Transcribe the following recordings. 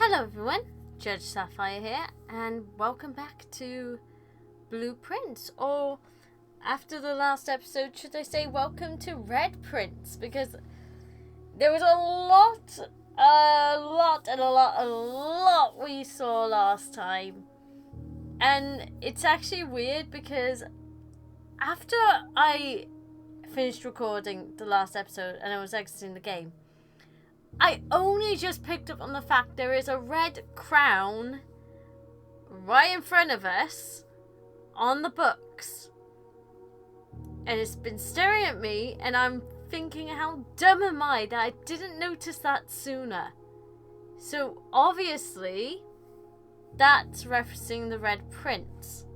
Hello everyone, Judge Sapphire here, and welcome back to Blueprints, or after the last episode, should I say welcome to Red Prints, because there was a lot we saw last time, and it's actually weird because after I finished recording the last episode and I was exiting the game, I only just picked up on the fact there is a red crown right in front of us on the books. And it's been staring at me, and I'm thinking, how dumb am I that I didn't notice that sooner? So obviously, that's referencing the Red Prince.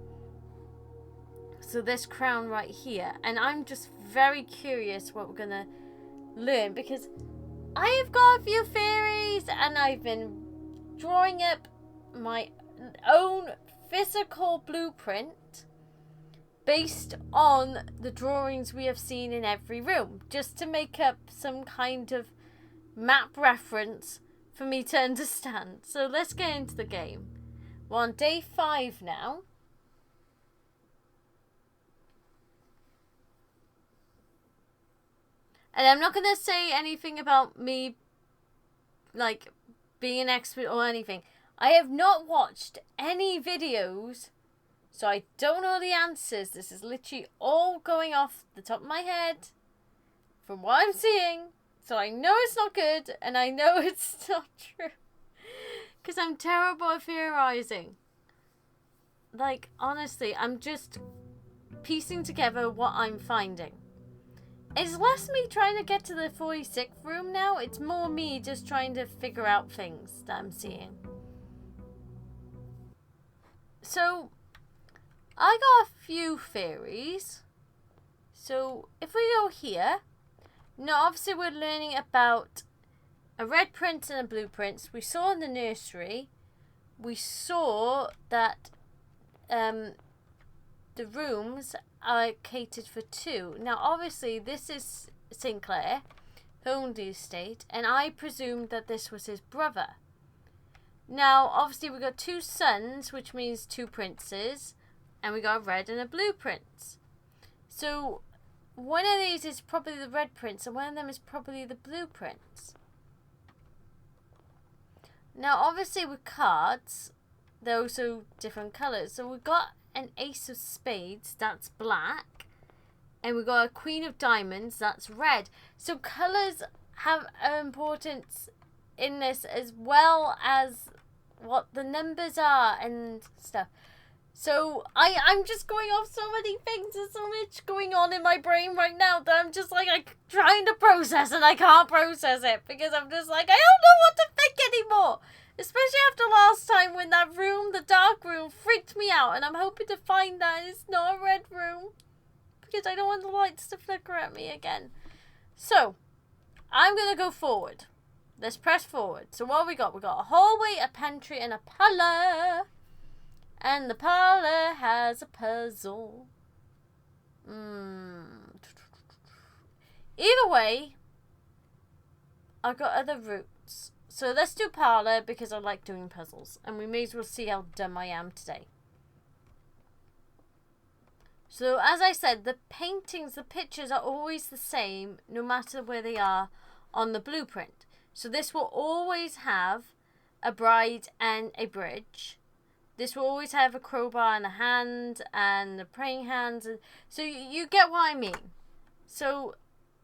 So this crown right here. And I'm just very curious what we're going to learn, because I have got a few theories, and I've been drawing up my own physical blueprint based on the drawings we have seen in every room, just to make up some kind of map reference for me to understand. So let's get into the game. We're on day 5 now. And I'm not going to say anything about me, like, being an expert or anything. I have not watched any videos, so I don't know the answers. This is literally all going off the top of my head from what I'm seeing. So I know it's not good, and I know it's not true. Because I'm terrible at theorizing. Like, honestly, I'm just piecing together what I'm finding. It's less me trying to get to the 46th room now. It's more me just trying to figure out things that I'm seeing. So, I got a few theories. So, if we go here, now obviously we're learning about a red print and a blueprint. We saw in the nursery, we saw that the rooms are catered for 2. Now, obviously, this is Sinclair, who owned the estate, and I presumed that this was his brother. Now, obviously, we got 2 sons, which means 2 princes, and we got a red and a blue prince. So, one of these is probably the red prince, and one of them is probably the blue prince. Now, obviously, with cards, they're also different colours. So, we've got an ace of spades, that's black, and we got a queen of diamonds, that's red. So colours have an importance in this, as well as what the numbers are and stuff. So I'm just going off so many things. There's so much going on in my brain right now that I'm just like trying to process, and I can't process it because I'm just like, I don't know what to think anymore. Especially after last time when that room, the dark room, freaked me out. And I'm hoping to find that it's not a red room, because I don't want the lights to flicker at me again. So, I'm going to go forward. Let's press forward. So what have we got? We got a hallway, a pantry, and a parlour. And the parlour has a puzzle. Either way, I've got other routes. So let's do parlour because I like doing puzzles. And we may as well see how dumb I am today. So as I said, the paintings, the pictures are always the same no matter where they are on the blueprint. So this will always have a bride and a bridge. This will always have a crowbar and a hand and the praying hands. So you get what I mean. So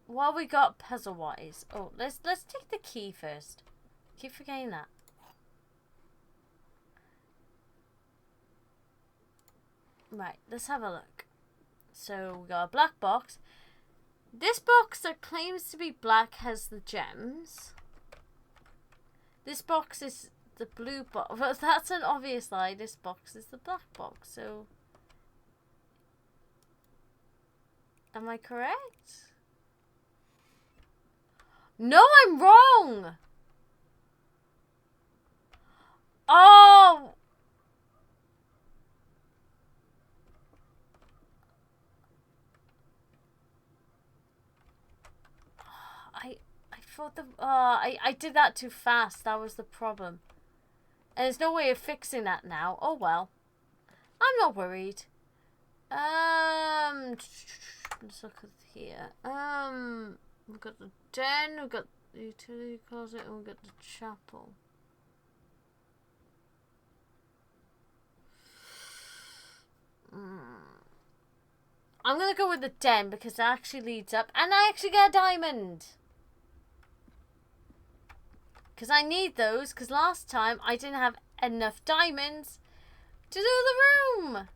what we got puzzle-wise? Oh, let's take the key first. Keep forgetting that. Right, let's have a look. So we got a black box. This box that claims to be black has the gems. This box is the blue box. Well, that's an obvious lie. This box is the black box. So, am I correct? No, I'm wrong. Oh! I thought I did that too fast. That was the problem. And there's no way of fixing that now. Oh well. I'm not worried. Let's look at here. We've got the den, we've got the utility closet, and we've got the chapel. I'm gonna go with the den because it actually leads up, and I actually get a diamond. Because I need those, because last time I didn't have enough diamonds to do the room.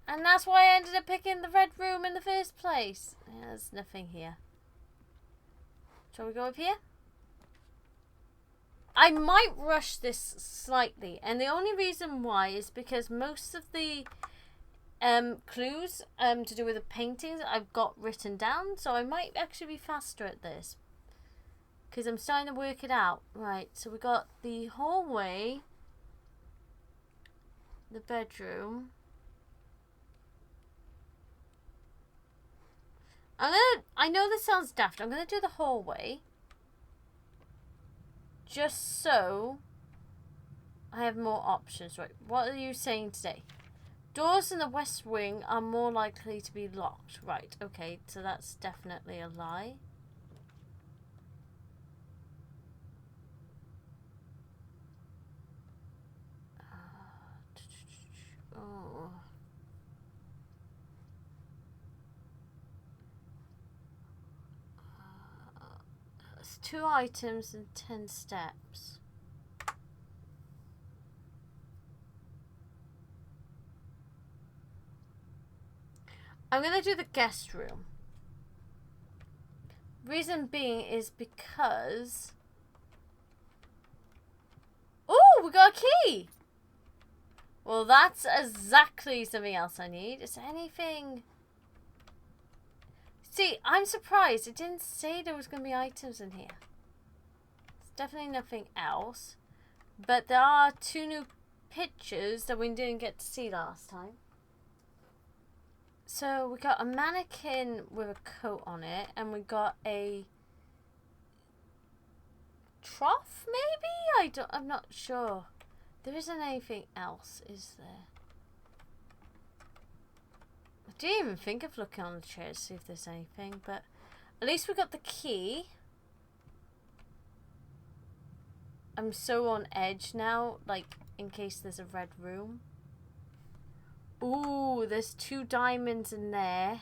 And that's why I ended up picking the red room in the first place. Yeah, there's nothing here. Shall we go up here? I might rush this slightly, and the only reason why is because most of the clues to do with the paintings I've got written down, so I might actually be faster at this because I'm starting to work it out. Right, so we got the hallway, the bedroom. I know this sounds daft, I'm gonna do the hallway just so I have more options. Right, what are you saying today? Doors in the west wing are more likely to be locked. Right, okay, so that's definitely a lie. Oh. It's 2 items and 10 steps. I'm going to do the guest room. Reason being is because... Oh, we got a key! Well, that's exactly something else I need. Is there anything... See, I'm surprised. It didn't say there was going to be items in here. There's definitely nothing else. But there are 2 new pictures that we didn't get to see last time. So we got a mannequin with a coat on it, and we got a trough, maybe? I'm not sure. There isn't anything else, is there? I didn't even think of looking on the chair to see if there's anything, but at least we got the key. I'm so on edge now, like, in case there's a red room. Ooh, there's 2 diamonds in there.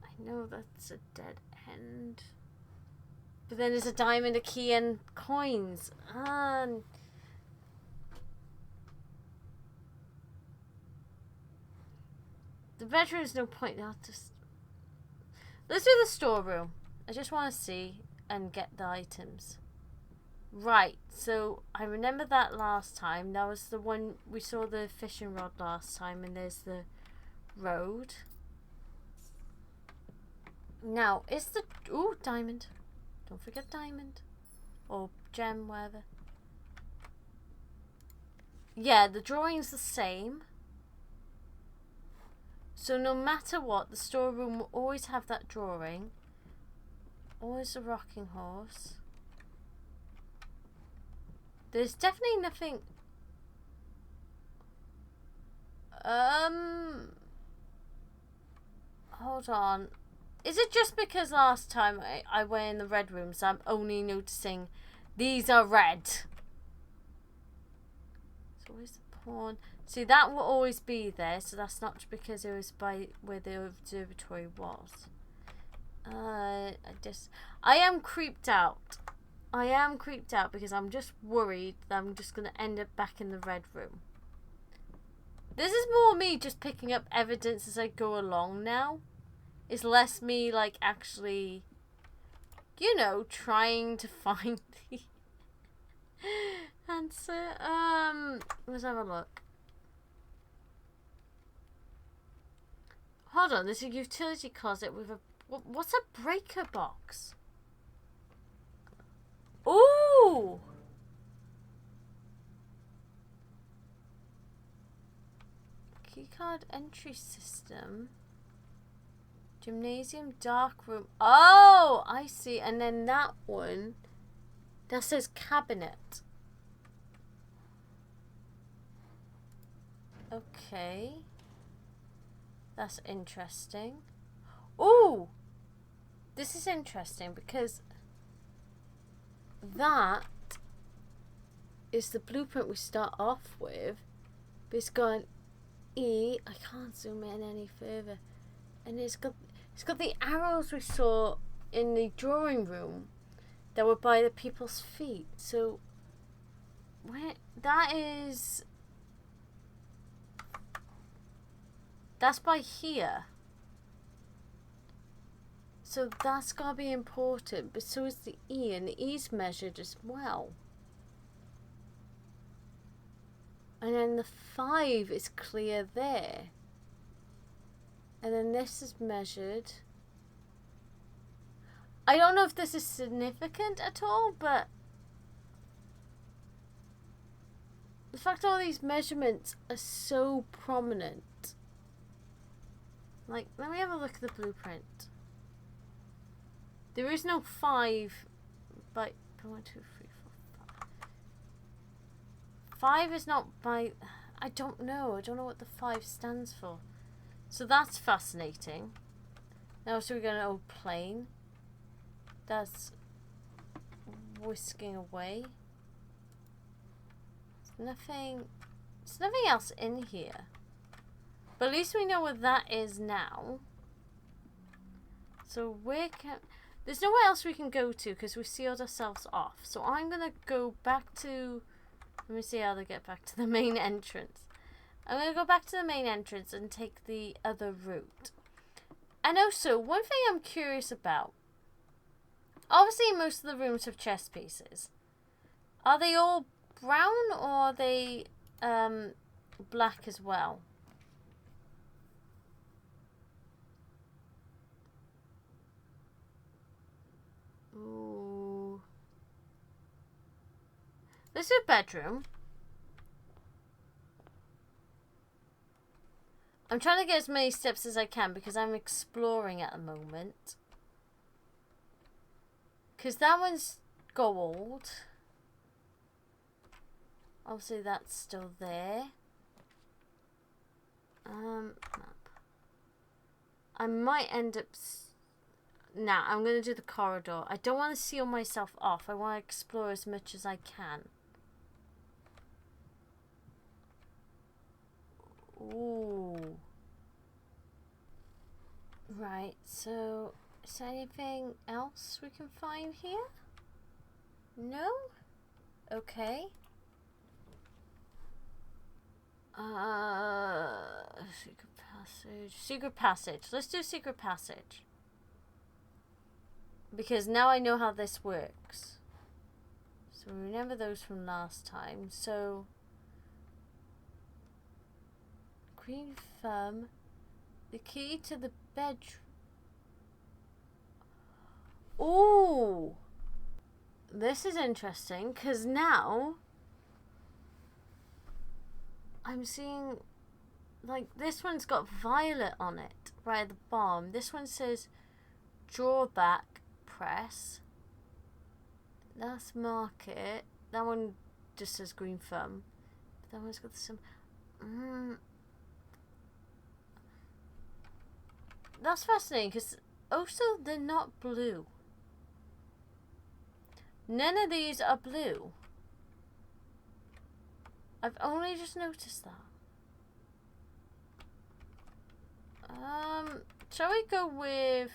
I know that's a dead end. But then there's a diamond, a key, and coins. The bedroom's no point. Let's do the storeroom. I just want to see and get the items. Right, so I remember that last time. That was the one we saw the fishing rod last time, and there's the road. Now, is the... Ooh, diamond. Don't forget diamond. Or gem, whatever. Yeah, the drawing's the same. So no matter what, the storeroom will always have that drawing. Always a rocking horse. There's definitely nothing... Hold on. Is it just because last time I went in the red room, so I'm only noticing these are red? So where's the pawn? See, that will always be there, so that's not because it was by where the observatory was. I am creeped out. I am creeped out because I'm just worried that I'm just going to end up back in the red room. This is more me just picking up evidence as I go along now. It's less me, like, actually, you know, trying to find the answer. Let's have a look. Hold on, there's a utility closet with a... What's a breaker box? Ooh! Keycard entry system. Gymnasium, dark room. Oh, I see. And then that one That says cabinet. Okay. That's interesting. Ooh! This is interesting because that is the blueprint we start off with. But it's got an E. I can't zoom in any further. And it's got the arrows we saw in the drawing room that were by the people's feet. So where that is, that's by here. So that's gotta be important, but so is the E, and the E's measured as well. And then the 5 is clear there. And then this is measured. I don't know if this is significant at all, but the fact all these measurements are so prominent. Like, let me have a look at the blueprint. There is no 5, but 1, 2, 3, 4, 5. 5 is not by. I don't know. I don't know what the 5 stands for. So that's fascinating. Now, so we're going to old plane. That's whisking away. There's nothing else in here. But at least we know what that is now. So there's nowhere else we can go to because we sealed ourselves off. So I'm going to go back to, let me see how to get back to the main entrance. I'm going to go back to the main entrance and take the other route. And also, one thing I'm curious about. Obviously, most of the rooms have chess pieces. Are they all brown or are they black as well? Ooh. This is a bedroom. I'm trying to get as many steps as I can because I'm exploring at the moment. Because that one's gold. Obviously that's still there. Map. I might end up... Nah, I'm going to do the corridor. I don't want to seal myself off. I want to explore as much as I can. Ooh. Right, so is there anything else we can find here? No? Okay. Secret passage. Secret passage. Let's do secret passage. Because now I know how this works. So remember those from last time. So green thumb. The key to the bedroom. Ooh. This is interesting because now I'm seeing, like, this one's got violet on it right at the bottom. This one says drawback press. That's market. That one just says green thumb. But that one's got some. That's fascinating because also they're not blue. None of these are blue. I've only just noticed that. Shall we go with...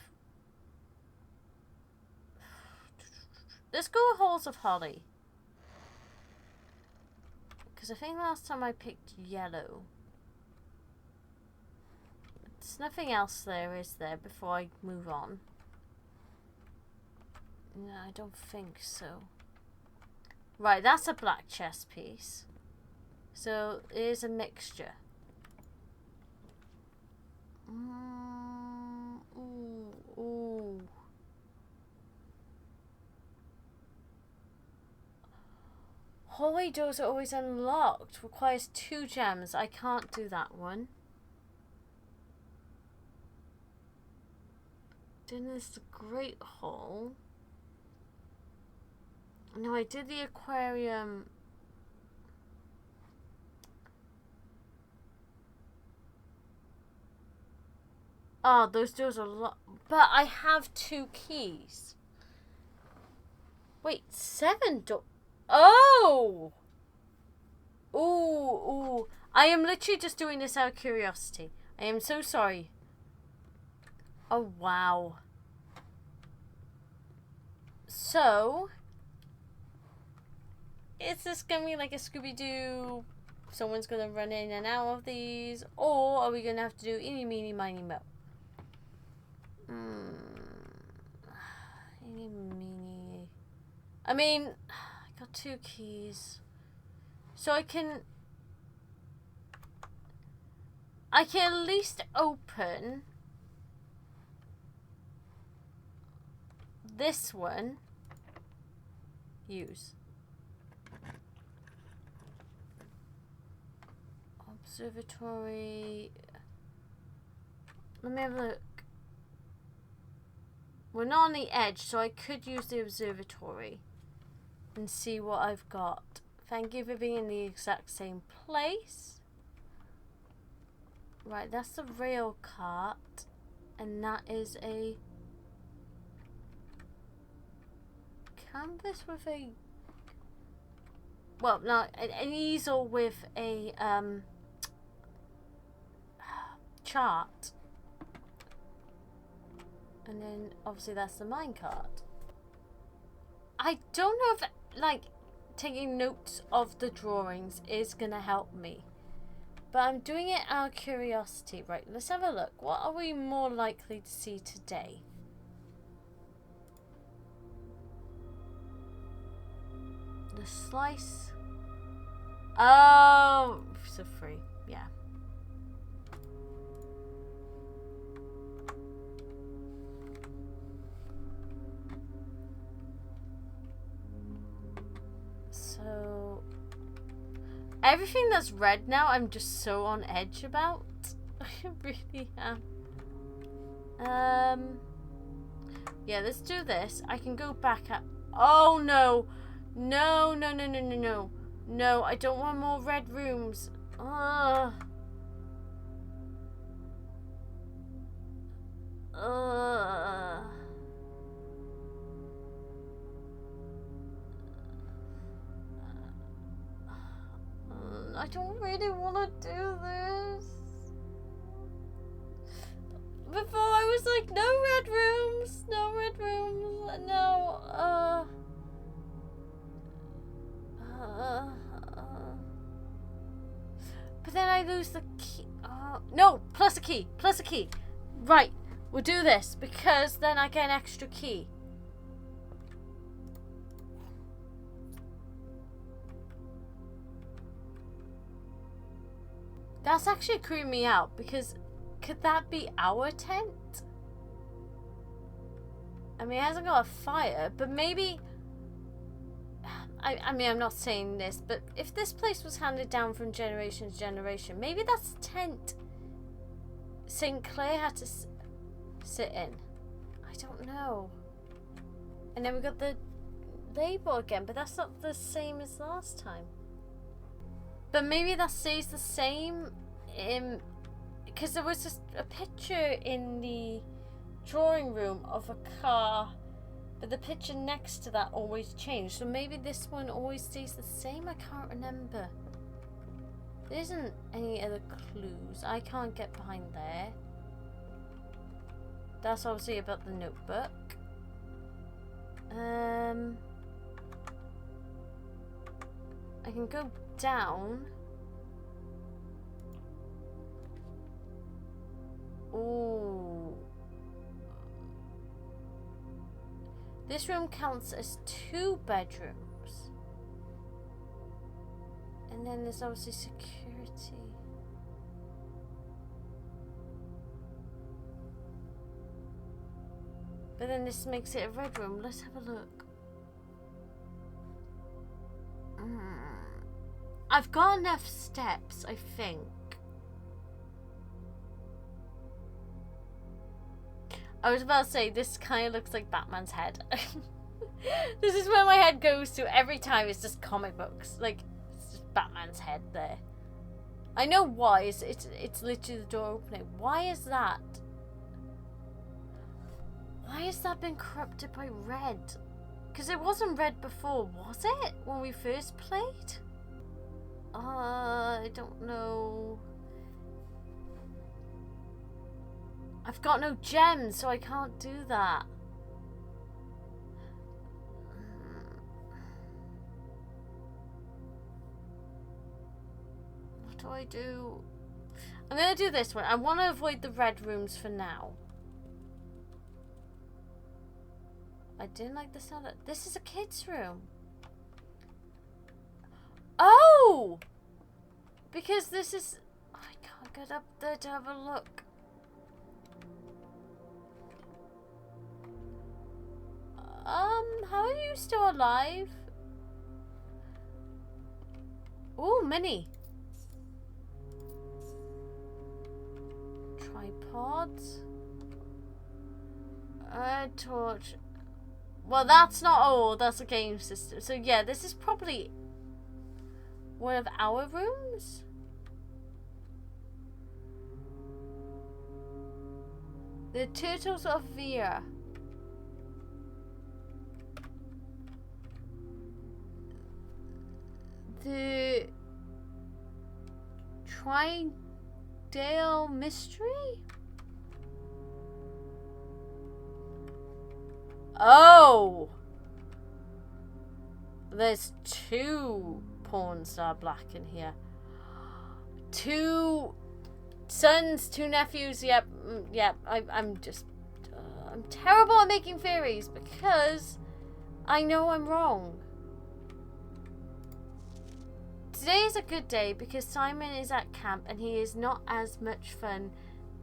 Let's go with Halls of Holly. Because I think last time I picked yellow. There's nothing else there, is there, before I move on? No, I don't think so. Right, that's a black chess piece. So, here's a mixture. Ooh. Hallway doors are always unlocked. Requires 2 gems. I can't do that one. Then there's the Great Hall. No, I did the aquarium. Oh, those doors are locked. But I have 2 keys. Wait, 7 doors. Oh! Ooh, ooh. I am literally just doing this out of curiosity. I am so sorry. Oh, wow. So, is this going to be like a Scooby-Doo? Someone's going to run in and out of these? Or are we going to have to do eeny, meeny, miny, mo? Eeny, meeny. I mean, I got 2 keys. So I can at least open this one. Use. Observatory. Let me have a look. We're not on the edge, so I could use the observatory and see what I've got. Thank you for being in the exact same place. Right, that's the rail cart. And that is a canvas with a... Well, no, an easel with a chart. And then, obviously, that's the minecart. I don't know if, like, taking notes of the drawings is going to help me. But I'm doing it out of curiosity. Right, let's have a look. What are we more likely to see today? The slice. Oh, so free. Yeah. So, everything that's red now, I'm just so on edge about. I really am. Yeah, let's do this. I can go back up. Oh, no. No, no, no, no, no, no. No, I don't want more red rooms. Ugh. Ugh. I don't really want to do this. Before I was like, no red rooms, no red rooms, no, but then I lose the key. No, plus a key, plus a key. Right, we'll do this because then I get an extra key. That's actually creeping me out because could that be our tent? I mean, it hasn't got a fire, but maybe... I mean, I'm not saying this, but if this place was handed down from generation to generation, maybe that's the tent St. Clair had to sit in. I don't know. And then we got the label again, but that's not the same as last time. But maybe that stays the same because there was just a picture in the drawing room of a car, but the picture next to that always changed. So maybe this one always stays the same. I can't remember. There isn't any other clues. I can't get behind there. That's obviously about the notebook. I can go down. Ooh. This room counts as 2 bedrooms. And then there's obviously security. But then this makes it a red room. Let's have a look. I've got enough steps, I think. I was about to say, this kind of looks like Batman's head. This is where my head goes to every time. It's just comic books. Like, it's just Batman's head there. I know why. It's literally the door opening. Why is that? Why has that been corrupted by red? Because it wasn't red before, was it? When we first played? I don't know. I've got no gems, so I can't do that. What do I do? I'm going to do this one. I want to avoid the red rooms for now. I didn't like the sound of... This is a kid's room. Oh! Because this is... I can't get up there to have a look. How are you still alive? Oh, mini. Tripods. Torch. Well, that's not all. That's a game system. So yeah, this is probably one of our rooms. The Turtles of Veer. The Tridale Mystery? Oh! There's 2 Porn Star Black in here. 2 sons, 2 nephews. Yep, yep. I'm just... I'm terrible at making theories because I know I'm wrong. Today is a good day because Simon is at camp and he is not as much fun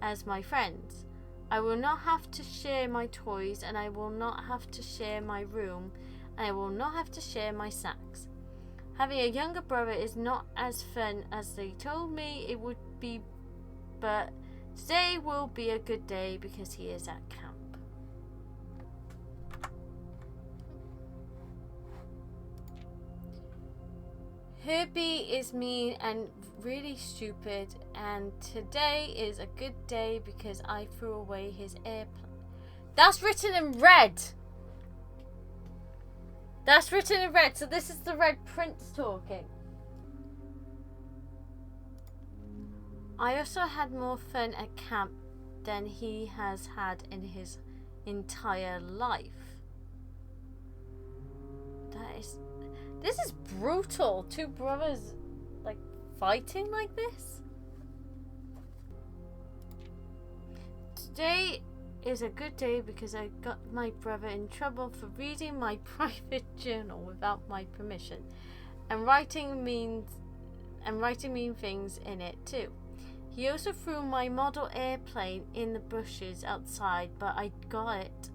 as my friends. I will not have to share my toys and I will not have to share my room and I will not have to share my snacks. Having a younger brother is not as fun as they told me it would be, but today will be a good day because he is at camp. Herbie is mean and really stupid, and today is a good day because I threw away his airplane. That's written in red. That's written in red, so this is the Red Prince talking. I also had more fun at camp than he has had in his entire life. This is brutal. 2 brothers, like, fighting like this. Today is a good day because I got my brother in trouble for reading my private journal without my permission, and writing mean things in it too. He also threw my model airplane in the bushes outside, but I got it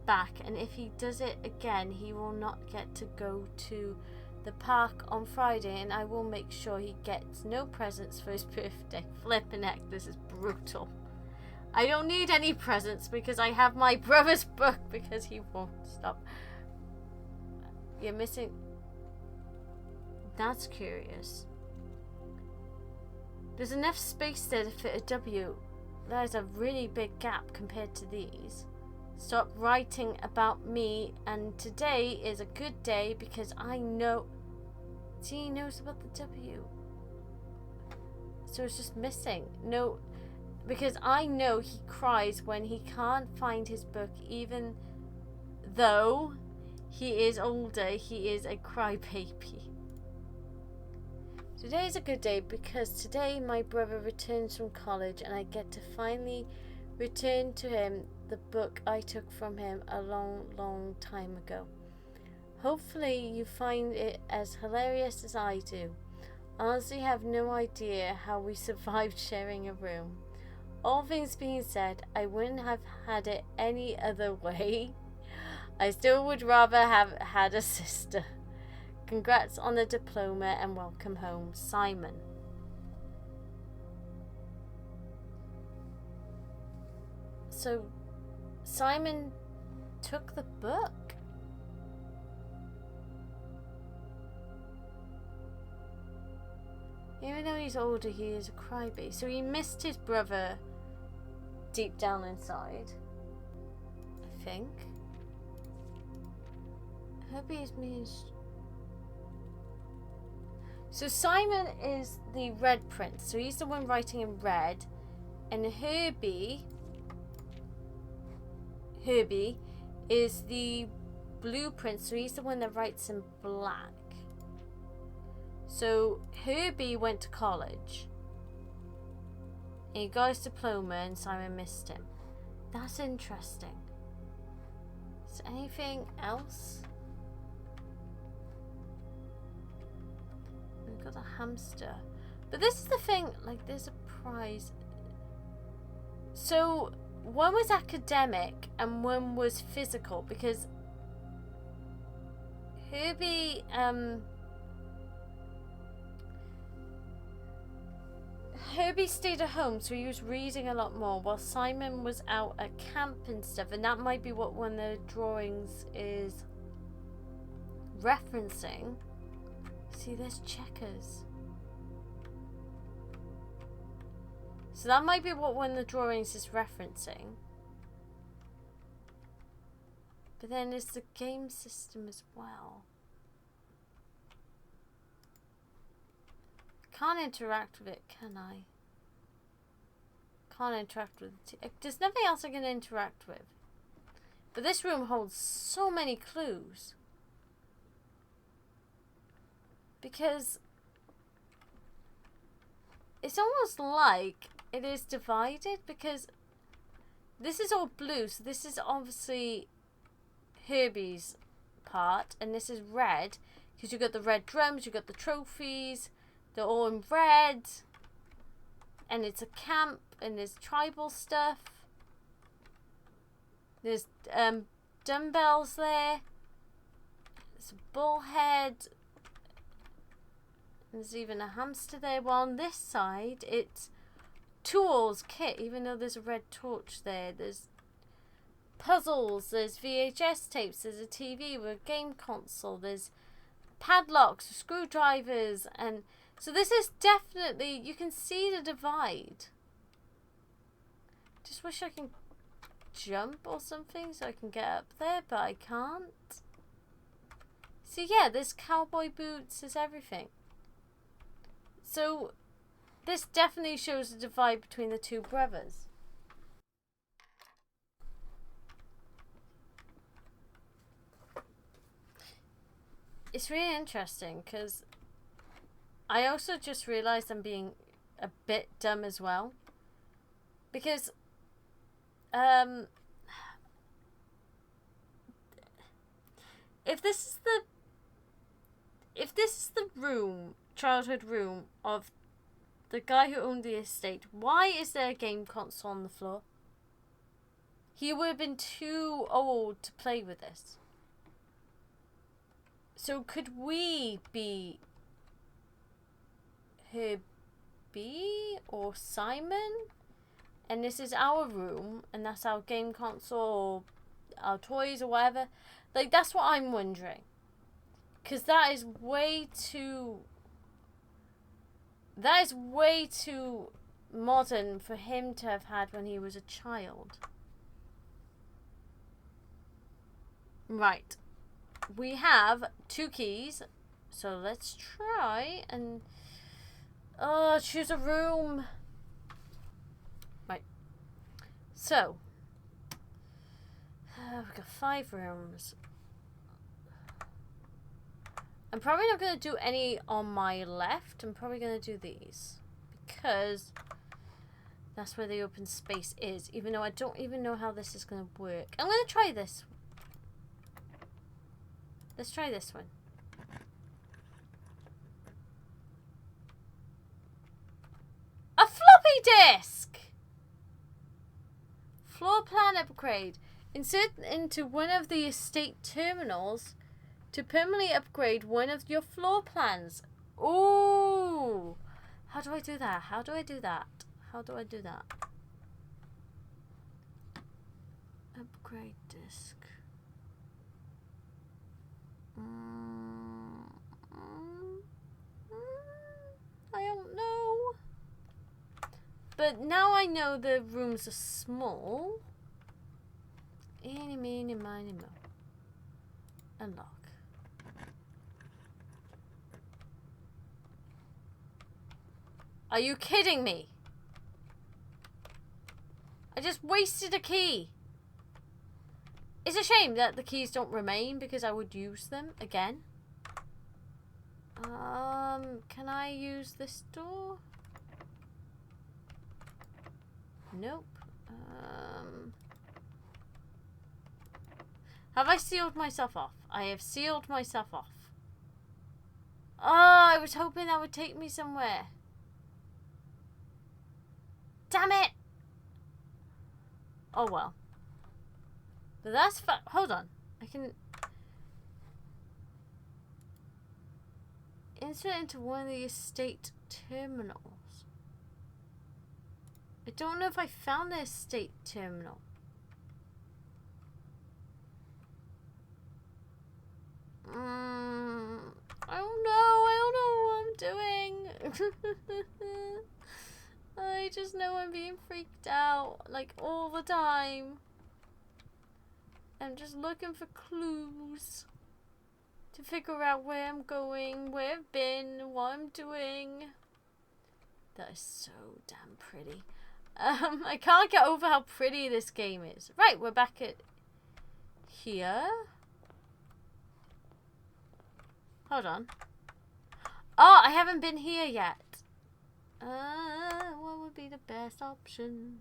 back, and if he does it again, he will not get to go to the park on Friday, and I will make sure he gets no presents for his birthday. Flippin' heck, this is brutal. I don't need any presents because I have my brother's book because he won't stop. You're missing... That's curious. There's enough space there to fit a W. That is a really big gap compared to these. Stop writing about me, and today is a good day because I know... See, he knows about the W. So it's just missing. No, because I know he cries when he can't find his book, even though he is older, he is a crybaby. Today is a good day because today my brother returns from college and I get to finally return to him the book I took from him a long time ago. Hopefully you find it as hilarious as I do. Honestly, have no idea how we survived sharing a room. All things being said, I wouldn't have had it any other way. I still would rather have had a sister. Congrats on the diploma and welcome home, Simon. So, Simon took the book. Even though he's older, he is a crybaby. So he missed his brother deep down inside, I think. Herbie is means. So Simon is the Red Prince. So he's the one writing in red. And Herbie is the Blue Prince. So he's the one that writes in black. So Herbie went to college. And he got his diploma and Simon missed him. That's interesting. Is there anything else? We've got a hamster. But this is the thing, like there's a prize. So one was academic and one was physical because Herbie stayed at home, so he was reading a lot more while Simon was out at camp and stuff, and that might be what one of the drawings is referencing. See, there's checkers. So that might be what one of the drawings is referencing. But then there's the game system as well. Can't interact with it, can I? Can't interact with it. There's nothing else I can interact with. But this room holds so many clues. Because it's almost like it is divided, because this is all blue, so this is obviously Herbie's part, and this is red, because you've got the red drums, you've got the trophies, they're all in red, and it's a camp, and there's tribal stuff, there's dumbbells there, there's a bullhead, there's even a hamster there. While on this side it's tools, kit, even though there's a red torch there. There's puzzles, there's VHS tapes, there's a TV with a game console, there's padlocks, screwdrivers, and so this is definitely, you can see the divide. Just wish I can jump or something so I can get up there, but I can't. So yeah, there's cowboy boots, there's everything. So this definitely shows the divide between the two brothers. It's really interesting because I also just realized I'm being a bit dumb as well. Because if this is the room, childhood room of the guy who owned the estate, why is there a game console on the floor? He would have been too old to play with this. So could we be Herbie or Simon? And this is our room, and that's our game console, or our toys, or whatever. Like, that's what I'm wondering. Because that is way too modern for him to have had when he was a child. Right. We have 2 keys. So let's try and choose a room. Right. So we've got 5 rooms. I'm probably not going to do any on my left. I'm probably going to do these because that's where the open space is, even though I don't even know how this is going to work. I'm going to try this. Let's try this one. A floppy disk! Floor plan upgrade. Insert into one of the estate terminals to permanently upgrade one of your floor plans. Ooh! How do I do that? How do I do that? How do I do that? Upgrade disk. I don't know. But now I know the rooms are small. Eeny, meeny, miny, mo. Unlock. Are you kidding me? I just wasted a key. It's a shame that the keys don't remain because I would use them again. Can I use this door? Nope. Have I sealed myself off? I have sealed myself off. Oh, I was hoping that would take me somewhere. Damn it! Oh well. But that's hold on. I can insert into one of the estate terminals. I don't know if I found the estate terminal. I don't know what I'm doing. I just know I'm being freaked out, like, all the time. I'm just looking for clues to figure out where I'm going, where I've been, what I'm doing. That is so damn pretty. I can't get over how pretty this game is. Right, we're back at here. Hold on. Oh, I haven't been here yet. What would be the best option?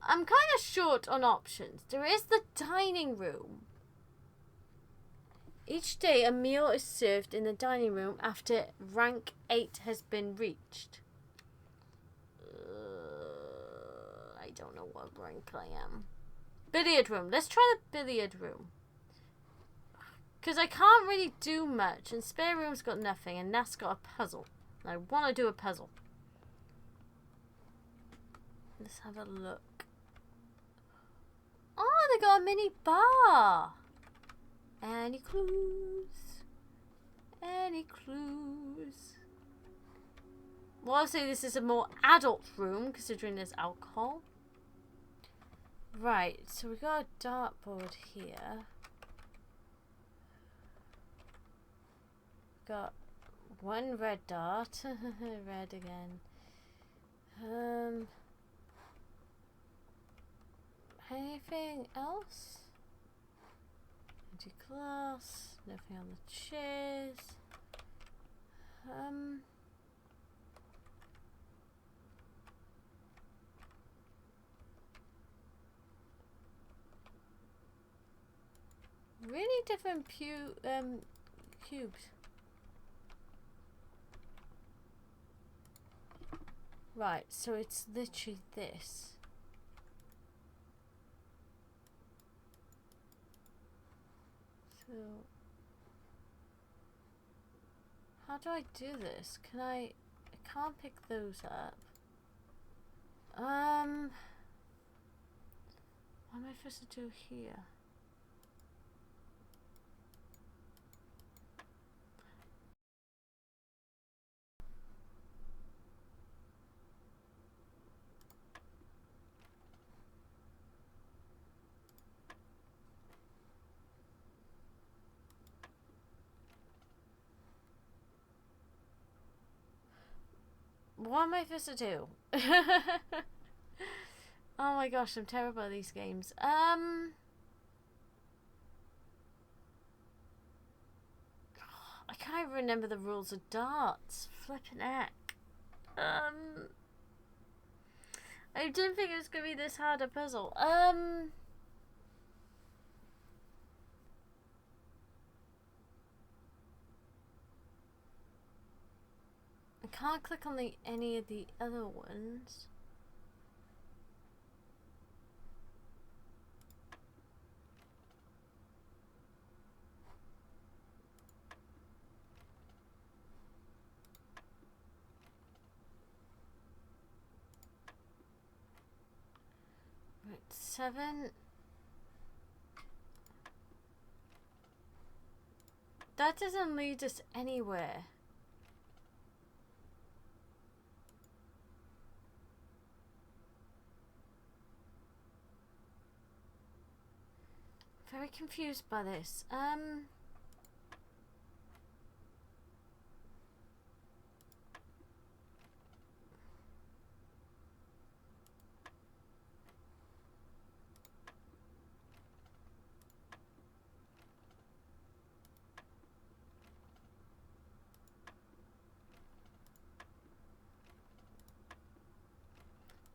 I'm kind of short on options. There is the dining room. Each day a meal is served in the dining room after rank 8 has been reached. I don't know what rank I am. Billiard room. Let's try the billiard room. Because I can't really do much. And spare room's got nothing. And that's got a puzzle. And I want to do a puzzle. Let's have a look. Oh, they got a mini bar. Any clues? Any clues? Well, I'll say this is a more adult room, considering there's alcohol. Right, so we got a dartboard here. Got one red dart. Red again. Anything else? Empty glass. Nothing on the chairs. Really different cubes. Right, so it's literally this. So, how do I do this? I can't pick those up. What am I supposed to do here? What am I supposed to do? Oh my gosh, I'm terrible at these games. I can't even remember the rules of darts. Flippin' heck. I didn't think it was gonna be this hard a puzzle. I can't click on any of the other ones. Right, 7. That doesn't lead us anywhere. very confused by this.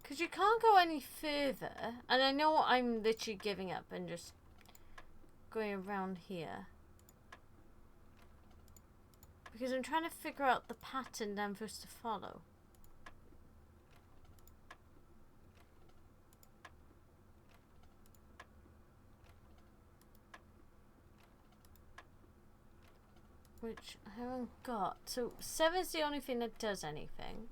Because you can't go any further. And I know I'm literally giving up and just going around here. Because I'm trying to figure out the pattern that I'm supposed to follow. Which I haven't got. So 7's the only thing that does anything.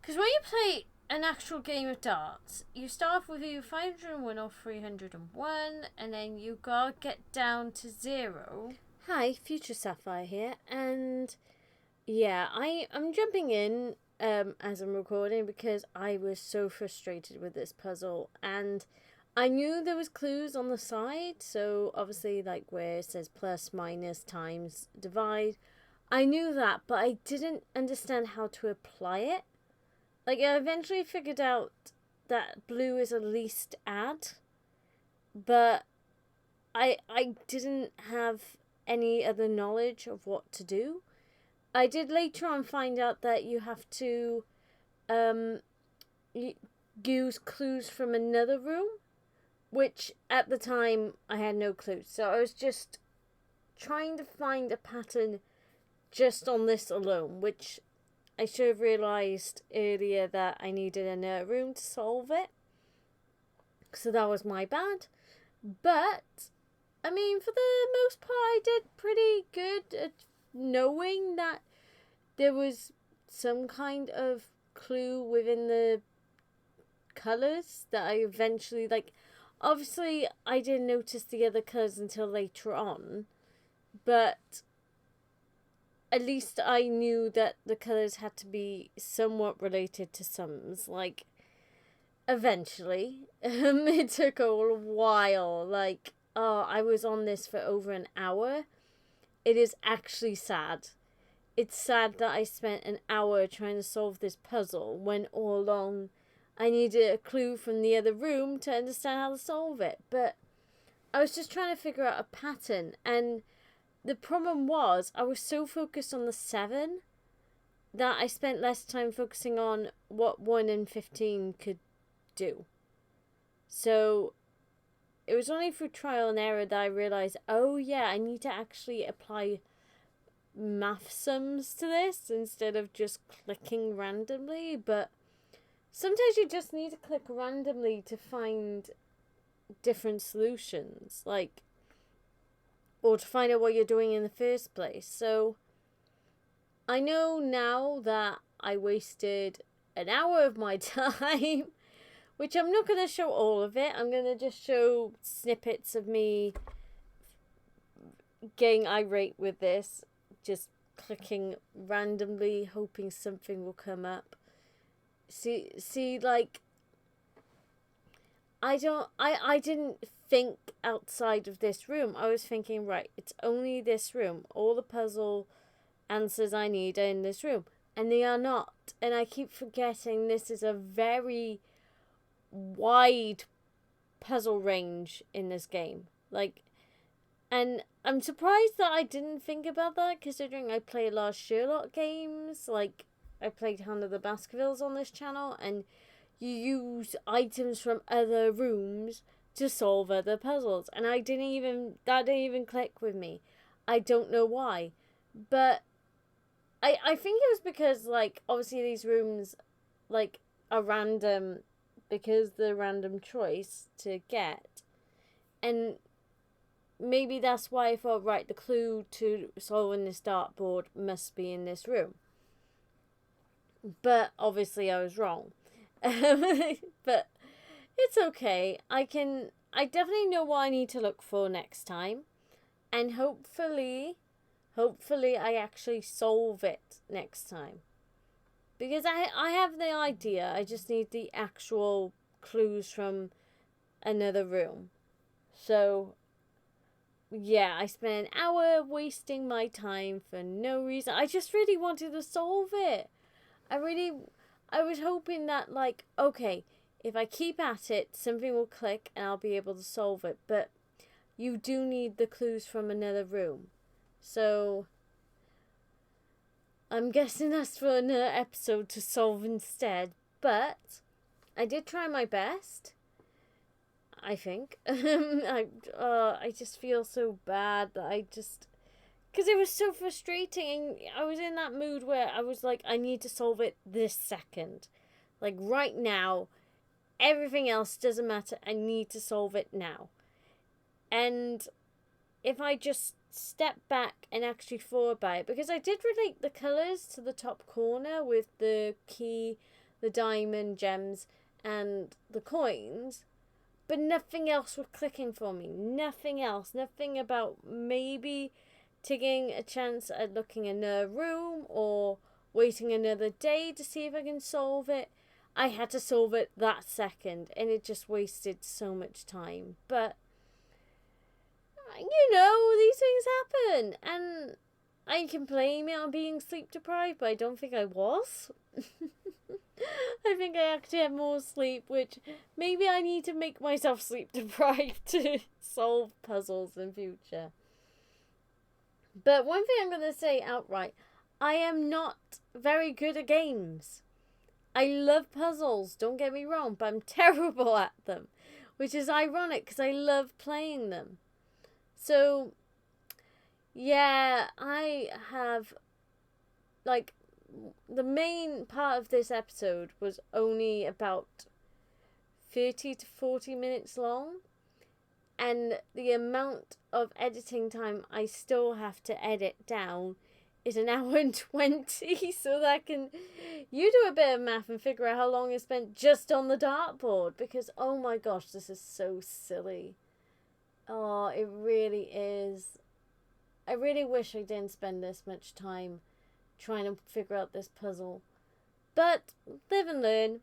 Because when you play an actual game of darts, you start off with either 501 or 301, and then you gotta get down to 0. Hi, Future Sapphire here, and yeah, I'm jumping in as I'm recording because I was so frustrated with this puzzle, and I knew there was clues on the side, so obviously like where it says plus, minus, times, divide, I knew that, but I didn't understand how to apply it. Like, I eventually figured out that blue is a least add, but I didn't have any other knowledge of what to do. I did later on find out that you have to use clues from another room, which at the time I had no clue. So I was just trying to find a pattern just on this alone, which I should have realised earlier that I needed another room to solve it. So that was my bad. But, I mean, for the most part, I did pretty good at knowing that there was some kind of clue within the colours that I eventually, like, obviously I didn't notice the other colours until later on, but at least I knew that the colours had to be somewhat related to sums. Like, eventually. It took a while. Like, I was on this for over an hour. It is actually sad. It's sad that I spent an hour trying to solve this puzzle when all along I needed a clue from the other room to understand how to solve it. But I was just trying to figure out a pattern, and the problem was I was so focused on the 7 that I spent less time focusing on what 1 and 15 could do. So it was only through trial and error that I realised, oh yeah, I need to actually apply math sums to this instead of just clicking randomly. But sometimes you just need to click randomly to find different solutions. Like, or to find out what you're doing in the first place. So I know now that I wasted an hour of my time, which I'm not going to show all of it. I'm going to just show snippets of me getting irate with this, just clicking randomly, hoping something will come up. See, like, I didn't think outside of this room. I was thinking, right, it's only this room. All the puzzle answers I need are in this room. And they are not. And I keep forgetting this is a very wide puzzle range in this game. Like, and I'm surprised that I didn't think about that, considering I play a lot of Sherlock games. Like, I played Hand of the Baskervilles on this channel, and you use items from other rooms to solve other puzzles, and that didn't even click with me. I don't know why, but I think it was because, like, obviously these rooms, like, are random because they're random choice to get, and maybe that's why I thought, right, the clue to solving this dartboard must be in this room. But obviously I was wrong. But it's okay. I definitely know what I need to look for next time. And hopefully I actually solve it next time. Because I have the idea. I just need the actual clues from another room. So yeah, I spent an hour wasting my time for no reason. I just really wanted to solve it. I was hoping that, like, okay, if I keep at it, something will click and I'll be able to solve it. But you do need the clues from another room. So I'm guessing that's for another episode to solve instead. But I did try my best, I think. I just feel so bad that because it was so frustrating, and I was in that mood where I was like, I need to solve it this second. Like, right now, everything else doesn't matter. I need to solve it now. And if I just step back and actually thought about it, because I did relate the colours to the top corner with the key, the diamond, gems, and the coins, but nothing else was clicking for me. Nothing else. Nothing about maybe taking a chance at looking in a room or waiting another day to see if I can solve it. I had to solve it that second, and it just wasted so much time. But you know, these things happen, and I can blame it on being sleep deprived, but I don't think I was. I think I actually had more sleep, which maybe I need to make myself sleep deprived to solve puzzles in future. But one thing I'm going to say outright, I am not very good at games. I love puzzles, don't get me wrong, but I'm terrible at them, which is ironic because I love playing them. So, yeah, I have, like, the main part of this episode was only about 30 to 40 minutes long, and the amount of editing time I still have to edit down is an hour and 20, so that you do a bit of math and figure out how long I spent just on the dartboard, because oh my gosh, this is so silly. Oh, it really is. I really wish I didn't spend this much time trying to figure out this puzzle. But live and learn.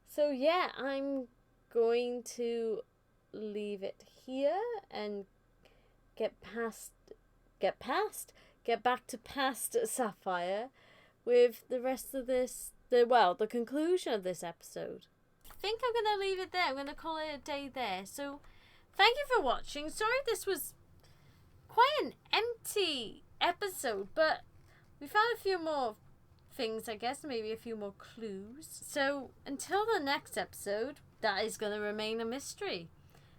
So yeah, I'm going to leave it here and get back to past Sapphire with the rest of the conclusion of this episode. I think I'm going to leave it there. I'm going to call it a day there. So thank you for watching. Sorry this was quite an empty episode, but we found a few more things, I guess, maybe a few more clues. So until the next episode, that is going to remain a mystery.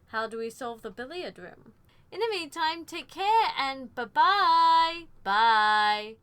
How do we solve the billiard room? In the meantime, take care and bye-bye. Bye.